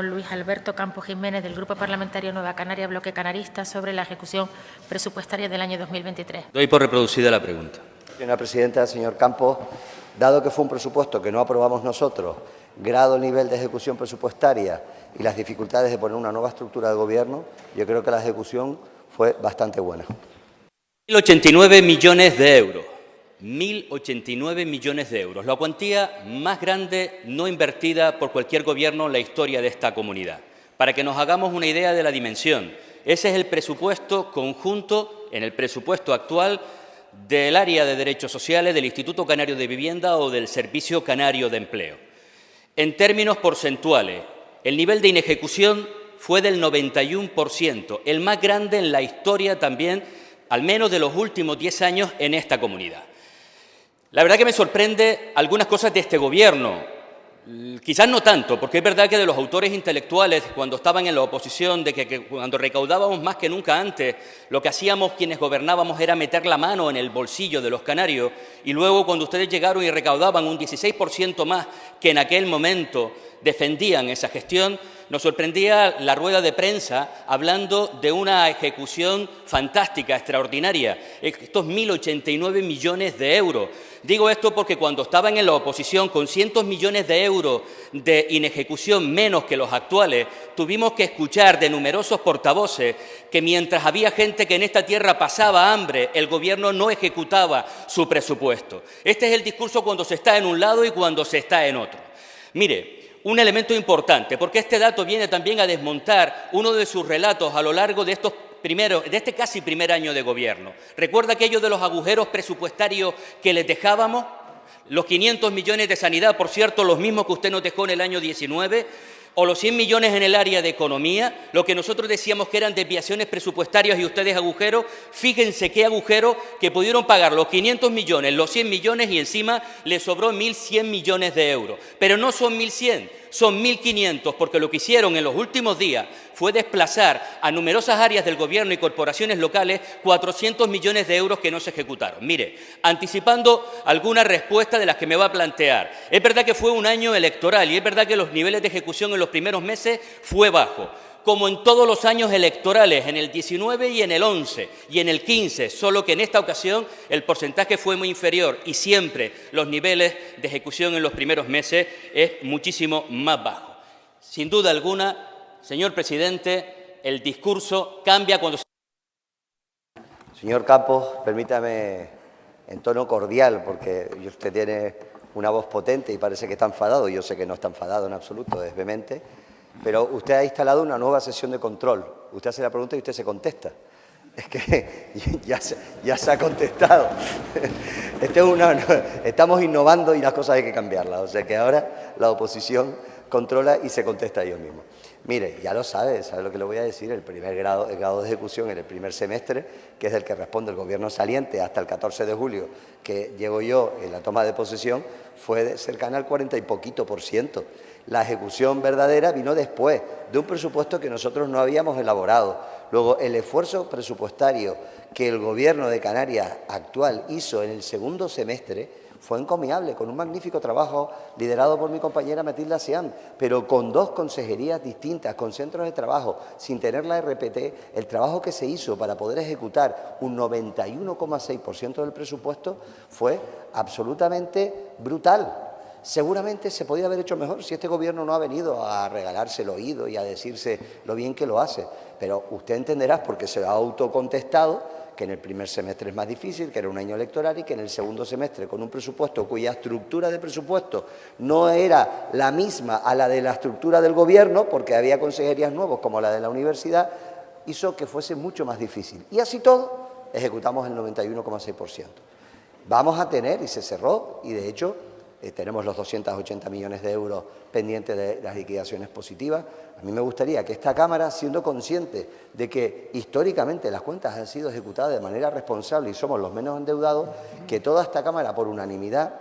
Luis Alberto Campos Jiménez, del Grupo Parlamentario Nueva Canaria, Bloque Canarista, sobre la ejecución presupuestaria del año 2023. Doy por reproducida la pregunta. Señora presidenta, señor Campos, dado que fue un presupuesto que no aprobamos nosotros, grado el nivel de ejecución presupuestaria y las dificultades de poner una nueva estructura de gobierno, yo creo que la ejecución fue bastante buena. 1.089 millones de euros. 1.089 millones de euros, la cuantía más grande no invertida por cualquier gobierno en la historia de esta comunidad. Para que nos hagamos una idea de la dimensión, ese es el presupuesto conjunto, en el presupuesto actual, del área de Derechos Sociales, del Instituto Canario de Vivienda o del Servicio Canario de Empleo. En términos porcentuales, el nivel de inejecución fue del 91%, el más grande en la historia también, al menos de los últimos 10 años en esta comunidad. La verdad que me sorprende algunas cosas de este Gobierno, quizás no tanto, porque es verdad que de los autores intelectuales, cuando estaban en la oposición, de que cuando recaudábamos más que nunca antes, lo que hacíamos quienes gobernábamos era meter la mano en el bolsillo de los canarios, y luego cuando ustedes llegaron y recaudaban un 16% más que en aquel momento defendían esa gestión, nos sorprendía la rueda de prensa hablando de una ejecución fantástica, extraordinaria, estos 1.089 millones de euros. Digo esto porque cuando estaban en la oposición con cientos millones de euros de inejecución menos que los actuales, tuvimos que escuchar de numerosos portavoces que mientras había gente que en esta tierra pasaba hambre, el Gobierno no ejecutaba su presupuesto. Este es el discurso cuando se está en un lado y cuando se está en otro. Mire, un elemento importante, porque este dato viene también a desmontar uno de sus relatos a lo largo de este casi primer año de gobierno. ¿Recuerda aquello de los agujeros presupuestarios que les dejábamos? Los 500 millones de sanidad, por cierto, los mismos que usted nos dejó en el año 19, o los 100 millones en el área de economía, lo que nosotros decíamos que eran desviaciones presupuestarias y ustedes agujeros. Fíjense qué agujero, que pudieron pagar los 500 millones, los 100 millones y encima les sobró 1.100 millones de euros. Pero no son 1.100, son 1.500, porque lo que hicieron en los últimos días fue desplazar a numerosas áreas del Gobierno y corporaciones locales 400 millones de euros que no se ejecutaron. Mire, anticipando alguna respuesta de las que me va a plantear, es verdad que fue un año electoral y es verdad que los niveles de ejecución en los primeros meses fue bajo, como en todos los años electorales, en el 19 y en el 11 y en el 15, solo que en esta ocasión el porcentaje fue muy inferior y siempre los niveles de ejecución en los primeros meses es muchísimo más bajo. Sin duda alguna, señor presidente, el discurso cambia cuando... Señor Campos, permítame en tono cordial, porque usted tiene una voz potente y parece que está enfadado. Yo sé que no está enfadado en absoluto, es vehemente, pero usted ha instalado una nueva sesión de control. Usted hace la pregunta y usted se contesta. Es que ya se ha contestado. Estamos innovando y las cosas hay que cambiarlas. O sea que ahora la oposición controla y se contesta a ellos mismos. Mire, ya lo sabe lo que le voy a decir, el grado de ejecución en el primer semestre, que es del que responde el Gobierno saliente hasta el 14 de julio, que llego yo en la toma de posesión, fue cercana al 40 y poquito %. La ejecución verdadera vino después de un presupuesto que nosotros no habíamos elaborado. Luego, el esfuerzo presupuestario que el Gobierno de Canarias actual hizo en el segundo semestre fue encomiable, con un magnífico trabajo liderado por mi compañera Matilda Siam, pero con 2 consejerías distintas, con centros de trabajo, sin tener la RPT, el trabajo que se hizo para poder ejecutar un 91,6% del presupuesto fue absolutamente brutal. Seguramente se podía haber hecho mejor si este Gobierno no ha venido a regalarse el oído y a decirse lo bien que lo hace, pero usted entenderá, porque se ha autocontestado, que en el primer semestre es más difícil, que era un año electoral y que en el segundo semestre, con un presupuesto cuya estructura de presupuesto no era la misma a la de la estructura del Gobierno, porque había consejerías nuevas como la de la universidad, hizo que fuese mucho más difícil. Y así todo, ejecutamos el 91,6%. Vamos a tener, y se cerró, y de hecho tenemos los 280 millones de euros pendientes de las liquidaciones positivas. A mí me gustaría que esta Cámara, siendo consciente de que históricamente las cuentas han sido ejecutadas de manera responsable y somos los menos endeudados, que toda esta Cámara, por unanimidad,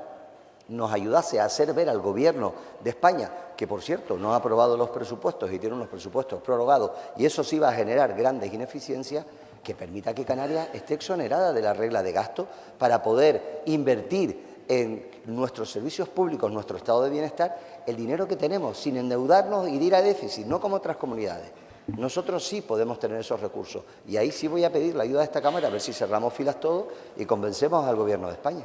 nos ayudase a hacer ver al Gobierno de España, que por cierto no ha aprobado los presupuestos y tiene unos presupuestos prorrogados, y eso sí va a generar grandes ineficiencias, que permita que Canarias esté exonerada de la regla de gasto para poder invertir en nuestros servicios públicos, nuestro estado de bienestar el dinero que tenemos, sin endeudarnos y ir a déficit, no como otras comunidades. Nosotros sí podemos tener esos recursos y ahí sí voy a pedir la ayuda de esta Cámara a ver si cerramos filas todos y convencemos al Gobierno de España.